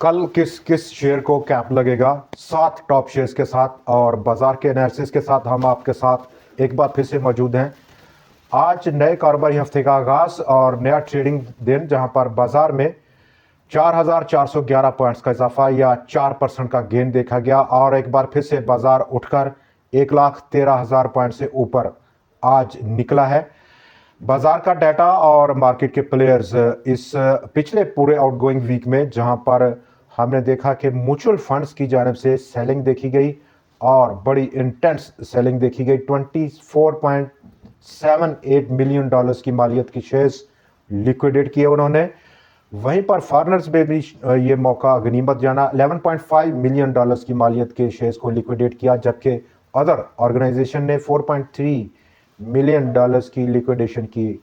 कल किस किस शेयर को कैप लगेगा, 7 टॉप शेयर्स के साथ और बाजार के एनालिसिस के साथ हम आपके साथ एक बार फिर से मौजूद हैं। आज नए कारोबारी हफ्ते का आगाज और नया ट्रेडिंग दिन, जहां पर बाजार में 4,411 पॉइंट्स का इजाफा या 4% का गेन देखा गया और एक बार फिर से बाजार उठकर 1,13,000 पॉइंट से ऊपर आज निकला है। बाजार का डाटा और मार्केट के प्लेयर्स इस पिछले पूरे आउटगोइंग वीक में, जहां पर हमने देखा कि म्यूचुअल फंड्स की जानिब से सेलिंग देखी गई और बड़ी इंटेंस सेलिंग देखी गई। 24.78 मिलियन डॉलर्स की मालियत की शेयर्स लिक्विडेट किए उन्होंने। वहीं पर फॉरेनर्स में भी ये मौका गनीमत जाना, 11.5 मिलियन डॉलर्स की मालियत के शेयर्स को लिक्विडेट किया, जबकि अदर ऑर्गेनाइजेशन ने 4.3 मिलियन डॉलर्स की लिक्विडेशन की।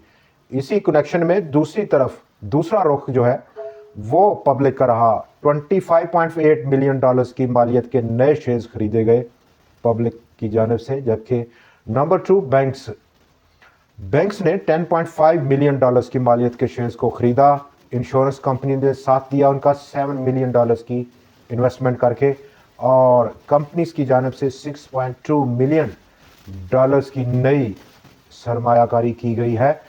इसी कनेक्शन में दूसरी तरफ दूसरा रुख जो है वो पब्लिक का रहा। 25.8 मिलियन डॉलर्स की मालियत के नए शेयर्स खरीदे गए पब्लिक की जानिब से, जबकि नंबर 2 बैंक्स ने 10.5 मिलियन डॉलर्स की मालियत के शेयर्स को खरीदा। इंश्योरेंस कंपनी ने साथ दिया उनका 7 मिलियन डॉलर्स की इन्वेस्टमेंट करके, और कंपनीज की जानिब से 6.2 मिलियन डॉलर्स की नई सरमायाकारी की गई है।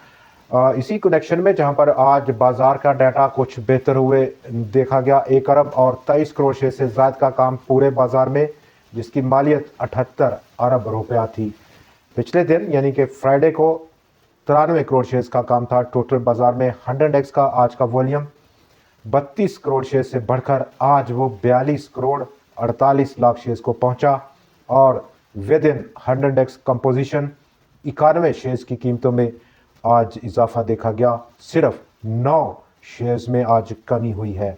इसी कनेक्शन में जहां पर आज बाजार का डाटा कुछ बेहतर हुए देखा गया। 1 अरब और 23 करोड़ शेयर से ज़्यादा का काम पूरे बाजार में, जिसकी मालियत 78 अरब रुपया थी। पिछले दिन यानी कि फ्राइडे को 93 करोड़ शेयर्स का काम था टोटल बाजार में। 100x का आज का वॉल्यूम 32 करोड़ शेयर से बढ़कर आज वो 42 करोड़ 48 लाख शेयर्स को पहुंचा, और with in 100x composition 91 shares की कीमतों में आज इजाफा देखा गया। सिर्फ 9 शेयर्स में आज कमी हुई है।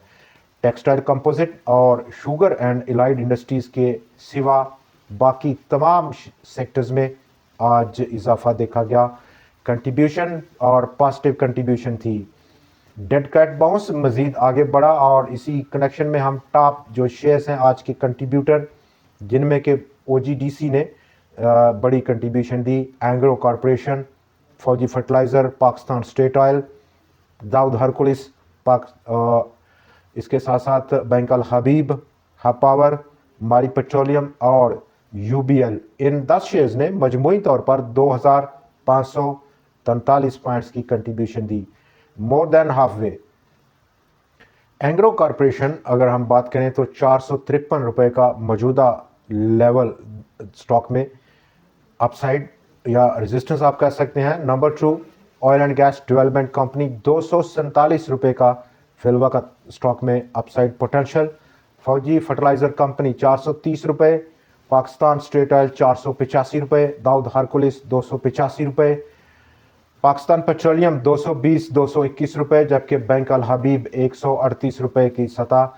टेक्सटाइल कंपोजिट और शुगर एंड एलाइड इंडस्ट्रीज के सिवा बाकी तमाम सेक्टर्स में आज इजाफा देखा गया। कंट्रीब्यूशन और पॉजिटिव कंट्रीब्यूशन थी। डेड कैट बाउंस मजीद आगे बढ़ा, और इसी कनेक्शन में हम टॉप जो शेयर्स हैं आज के कंट्रीब्यूटर, जिनमें के OGDC ने बड़ी कंट्रीब्यूशन दी, Engro corporation, Fauji fertilizer, Pakistan state oil, Dawood Hercules, इसके साथ साथ bank Al Habib, Hub power, Mari petroleum और UBL। इन 10 शेयर्स ने मजमूई तौर पर 2,543 पॉइंट्स की कंट्रीब्यूशन दी, more than half way. Engro corporation अगर हम बात करें तो 453 रुपये का मौजूदा लेवल स्टॉक में अपसाइड या रेजिस्टेंस आप कह सकते हैं। Number 2 oil and gas development company 247 रुपये का फिलवा का स्टॉक में अपसाइड पोटेंशियल। फौजी फर्टिलाइज़र कंपनी 430 रुपये, पाकिस्तान स्टेट ऑयल 485 रुपये, दाऊद हरकुलिस 285 रुपये, पाकिस्तान पेट्रोलियम 220-221 रुपये, जबकि बैंक अल हबीब 138 रुपये की सतह।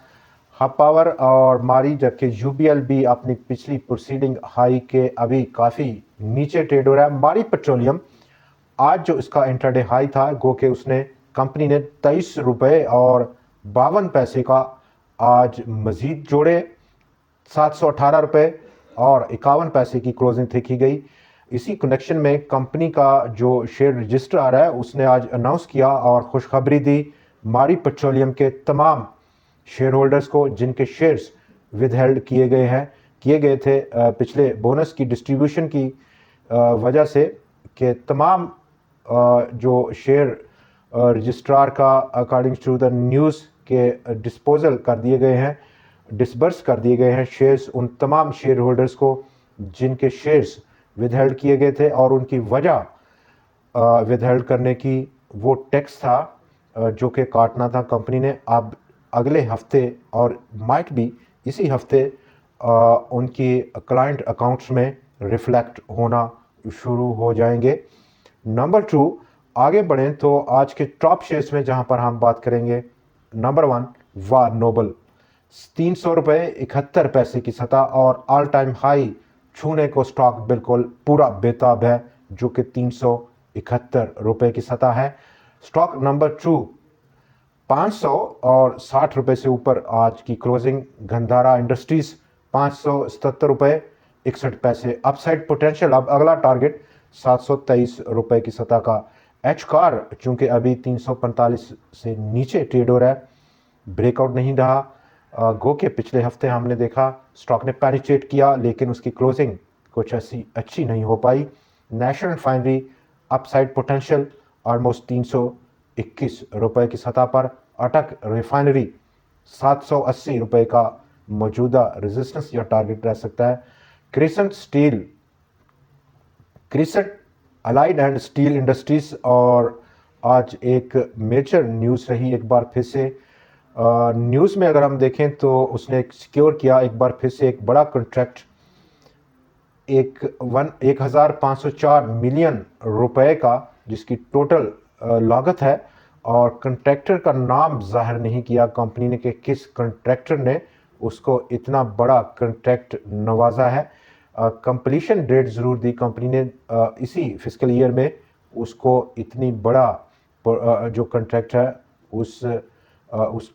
हब पावर और मारी, जबकि UBL भी अपनी पिछली प्रोसीडिंग हाई के अभी काफ़ी नीचे ट्रेड हो रहा है। मारी पेट्रोलियम आज जो इसका इंट्राडे हाई था, गो के उसने कंपनी ने 23 रुपये और 52 पैसे का आज मजीद जोड़े, 718 रुपये और 51 पैसे की क्लोजिंग देखी गई। इसी कनेक्शन में कंपनी का जो शेयर रजिस्ट्रार है उसने आज अनाउंस किया और खुशखबरी दी मारी पेट्रोलियम के तमाम शेयर होल्डर्स को, जिनके शेयर्स विदहेल्ड किए गए थे पिछले बोनस की डिस्ट्रीब्यूशन की वजह से, कि तमाम जो शेयर रजिस्ट्रार का अकॉर्डिंग टू द न्यूज़ के डिस्पोजल कर दिए गए हैं, डिसबर्स कर दिए गए हैं शेयर्स उन तमाम शेयर होल्डर्स को जिनके शेयर्स विदहेल्ड किए गए थे। और उनकी वजह विदहेल्ड करने की वो टैक्स था जो कि काटना था कंपनी ने। अब अगले हफ्ते और माइट भी इसी हफ्ते उनकी क्लाइंट अकाउंट्स में रिफ्लेक्ट होना शुरू हो जाएंगे। नंबर 2 आगे बढ़ें तो आज के टॉप शेयर्स में जहां पर हम बात करेंगे, नंबर 1 वार नोबल 300 रुपये 71 पैसे की सतह, और ऑल टाइम हाई छूने को स्टॉक बिल्कुल पूरा बेताब है, जो कि 371 रुपये की सतह है। स्टॉक नंबर 2 560 रुपये से ऊपर आज की क्लोजिंग। गंधारा इंडस्ट्रीज 577 रुपये 61 पैसे, अपसाइड पोटेंशियल। अब अगला टारगेट 723 रुपये की सतह का। एच कार चूंकि अभी 345 से नीचे ट्रेड हो रहा है, ब्रेकआउट नहीं रहा। गो के पिछले हफ्ते हमने देखा स्टॉक ने पेनिट्रेट किया, लेकिन उसकी क्लोजिंग कुछ ऐसी अच्छी नहीं हो पाई। National refinery upside potential almost 321 रुपए की सतह पर अटक, रिफाइनरी 780 रुपए का मौजूदा रेजिस्टेंस या टारगेट रह सकता है। Crescent allied and steel industries और आज एक मेजर न्यूज़ रही एक बार फिर से। न्यूज़ में अगर हम देखें तो उसने सिक्योर किया एक बार फिर से एक बड़ा कॉन्ट्रैक्ट 1504 मिलियन रुपए का, जिसकी टोटल लागत है, और कॉन्ट्रैक्टर का नाम जाहिर नहीं किया कंपनी ने कि किस कॉन्ट्रैक्टर ने उसको इतना बड़ा कॉन्ट्रैक्ट नवाजा है। कंप्लीशन डेट ज़रूर दी कंपनी ने इसी फिस्कल ईयर में, उसको इतनी बड़ा जो कॉन्ट्रैक्ट है उस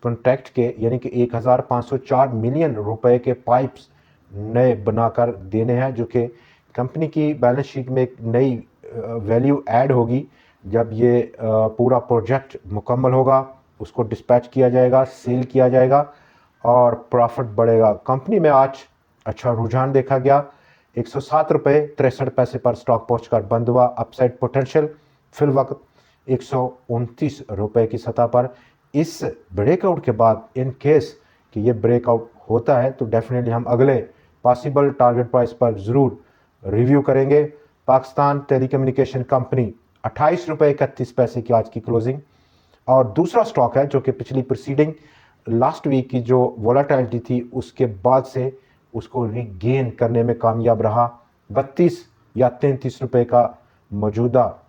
कॉन्ट्रैक्ट के यानी कि 1504 मिलियन रुपए के पाइप्स नए बनाकर देने हैं, जो कि कंपनी की बैलेंस शीट में एक नई वैल्यू ऐड होगी। जब ये पूरा प्रोजेक्ट मुकम्मल होगा, उसको डिस्पैच किया जाएगा, सेल किया जाएगा और प्रॉफिट बढ़ेगा। कंपनी में आज अच्छा रुझान देखा गया, 107 रुपये 63 पैसे पर स्टॉक पहुंचकर बंद हुआ। अपसाइड पोटेंशियल फिल वक्त 129 रुपये की सतह पर। इस ब्रेकआउट के बाद इन केस कि ये ब्रेकआउट होता है तो डेफिनेटली हम अगले पॉसिबल टारगेट प्राइस पर ज़रूर रिव्यू करेंगे। पाकिस्तान टेलीकम्युनिकेशन कंपनी 28 रुपये 31 पैसे की आज की क्लोजिंग। और दूसरा स्टॉक है जो कि पिछली प्रीसीडिंग लास्ट वीक की जो वोलाटिलिटी थी उसके बाद से उसको रीगेन करने में कामयाब रहा। 32 या 33 रुपये का मौजूदा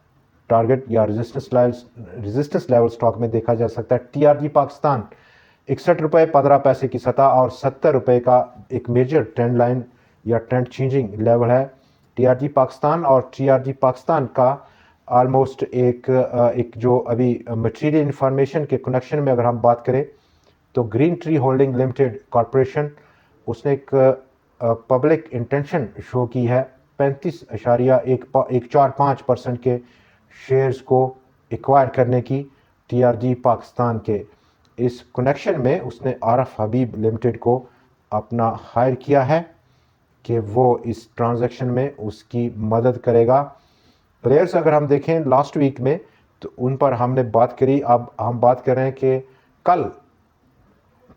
टारगेट या रेजिस्टेंस लेवल स्टॉक में देखा जा सकता है। टीआरजी पाकिस्तान 61 रुपये 15 पैसे की सतह और 70 रुपये का एक मेजर ट्रेंड लाइन या ट्रेंड चेंजिंग लेवल है। टीआरजी पाकिस्तान और टीआरजी पाकिस्तान का ऑलमोस्ट एक जो अभी मटेरियल इंफॉर्मेशन के कनेक्शन में अगर हम बात करें तो green tree holding limited corporation उसने एक पब्लिक इंटेंशन शो की है 35.145% के शेयर्स को एक्वायर करने की टीआरजी पाकिस्तान के। इस कनेक्शन में उसने आरफ हबीब लिमिटेड को अपना हायर किया है कि वो इस ट्रांजैक्शन में उसकी मदद करेगा। प्लेयर्स अगर हम देखें लास्ट वीक में तो उन पर हमने बात करी, अब हम बात कर रहे हैं कि कल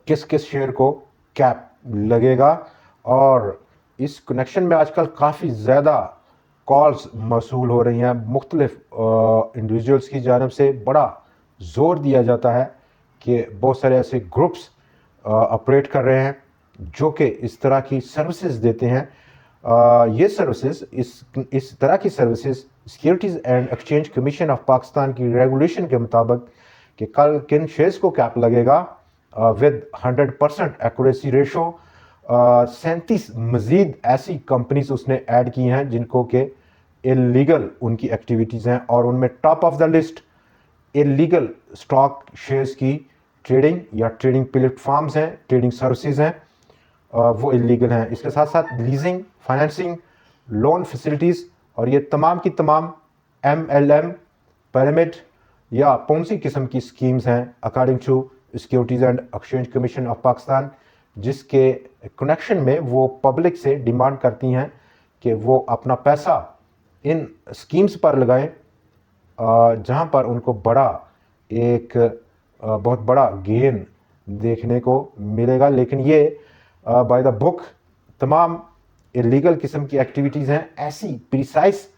किस किस शेयर को कैप लगेगा। और इस कनेक्शन में आजकल काफ़ी ज़्यादा कॉल्स मौसूल हो रही हैं मुख्तलिफ इंडिविजुअल्स की जानब से। बड़ा ज़ोर दिया जाता है कि बहुत सारे ऐसे ग्रुप्स ऑपरेट कर रहे हैं जो कि इस तरह की सर्विसेज देते हैं। ये सर्विसेज इस तरह की services securities and exchange commission of Pakistan की रेगुलेशन के मुताबिक कि कल किन शेयर्स को कैप लगेगा विद 100% एक्यूरेसी रेशो। 37 मज़ीद ऐसी कंपनीज उसने ऐड की हैं जिनको के इलीगल उनकी एक्टिविटीज़ हैं और उनमें top of the list illegal stock shares की ट्रेडिंग या ट्रेडिंग प्लेटफॉर्म्स हैं, ट्रेडिंग सर्विसेज हैं, वो इलीगल हैं। इसके साथ साथ लीजिंग, फाइनेंसिंग, लोन फैसिलिटीज़ और ये तमाम की तमाम MLM, पिरामिड या पोंसी किस्म की स्कीम्स हैं according to securities and exchange commission of Pakistan, जिसके कनेक्शन में वो पब्लिक से डिमांड करती हैं कि वो अपना पैसा इन स्कीम्स पर लगाएं जहां पर उनको बहुत बड़ा गेन देखने को मिलेगा। लेकिन ये बाय द बुक तमाम इलीगल किस्म की एक्टिविटीज़ हैं। ऐसी प्रिसाइज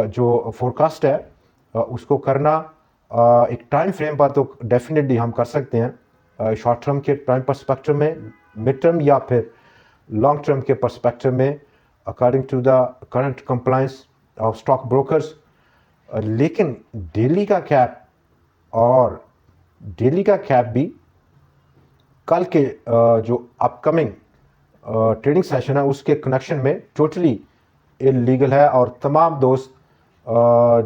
जो फोरकास्ट है उसको करना एक टाइम फ्रेम पर तो डेफिनेटली हम कर सकते हैं, शॉर्ट टर्म के टाइम पर्सपेक्टिव में, मिड टर्म या फिर लॉन्ग टर्म के पर्सपेक्टिव में according to the current compliance of stock brokers. लेकिन डेली का कैप भी कल के जो अपकमिंग ट्रेडिंग सेशन है उसके कनेक्शन में टोटली इलीगल है। और तमाम दोस्त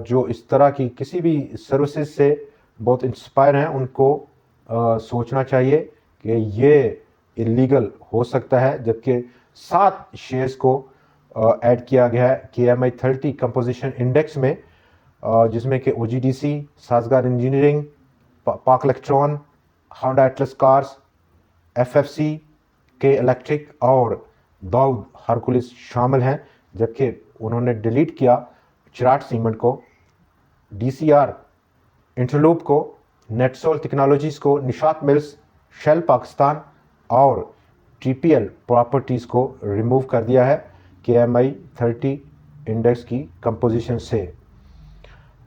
जो इस तरह की किसी भी सर्विसेज से बहुत इंस्पायर हैं उनको सोचना चाहिए कि ये इलीगल हो सकता है। जबकि 7 शेयर्स को ऐड किया गया है KMI 30 कंपोजिशन इंडेक्स में, जिसमें कि OGDC, साजगार इंजीनियरिंग, पाक electron, Honda Atlas cars, FFC के इलेक्ट्रिक और दाऊद हरकुलिस शामिल हैं, जबकि उन्होंने डिलीट किया चिराट सीमेंट को, DCR इंटरलूप को, नेटसोल टेक्नोलॉजीज़ को, निशात मिल्स, शेल पाकिस्तान और TPL प्रॉपर्टीज़ को रिमूव कर दिया है KMI 30 इंडेक्स की कंपोजिशन से।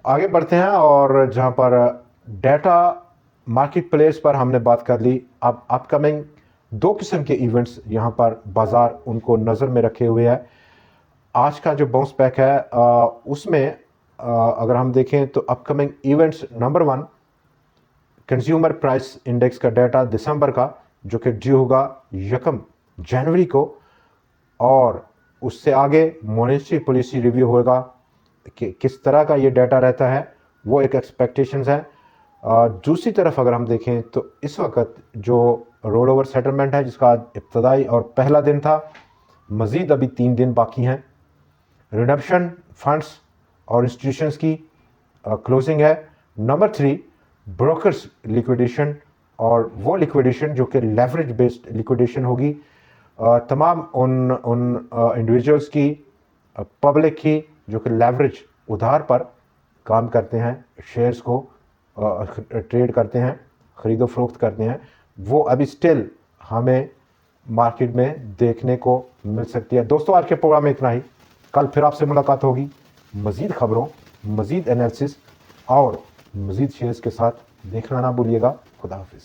आगे बढ़ते हैं और जहां पर डाटा मार्केट प्लेस पर हमने बात कर ली, अब अपकमिंग दो किस्म के इवेंट्स यहां पर बाजार उनको नज़र में रखे हुए है। आज का जो बाउंस बैक है उसमें अगर हम देखें तो upcoming events, number 1 consumer price index का डाटा दिसंबर का, जो कि ड्यू होगा 1 जनवरी को, और उससे आगे मॉनेटरी पॉलिसी रिव्यू होगा कि किस तरह का ये डाटा रहता है, वो एक एक्सपेक्टेशंस है। दूसरी तरफ अगर हम देखें तो इस वक्त जो रोल ओवर सेटलमेंट है जिसका इब्तदाई और पहला दिन था, मज़ीद अभी 3 दिन बाकी हैं। रिडम्पशन फंड्स और इंस्टीट्यूशंस की क्लोजिंग है। नंबर 3 ब्रोकर्स लिक्विडेशन, और वो लिक्विडेशन जो कि लेवरेज बेस्ड लिक्विडेशन होगी तमाम उन इंडिविजुअल्स की, पब्लिक की, जो कि लेवरेज उधार पर काम करते हैं, शेयर्स को ट्रेड करते हैं, ख़रीदो फरोख्त करते हैं, वो अभी स्टिल हमें मार्केट में देखने को मिल सकती है। दोस्तों, आज के प्रोग्राम में इतना ही। कल फिर आपसे मुलाकात होगी मज़ीद ख़बरों, मज़ीद एनालिसिस और मज़ीद शेयर्स के साथ। देखना ना भूलिएगा। खुदा हाफिज़।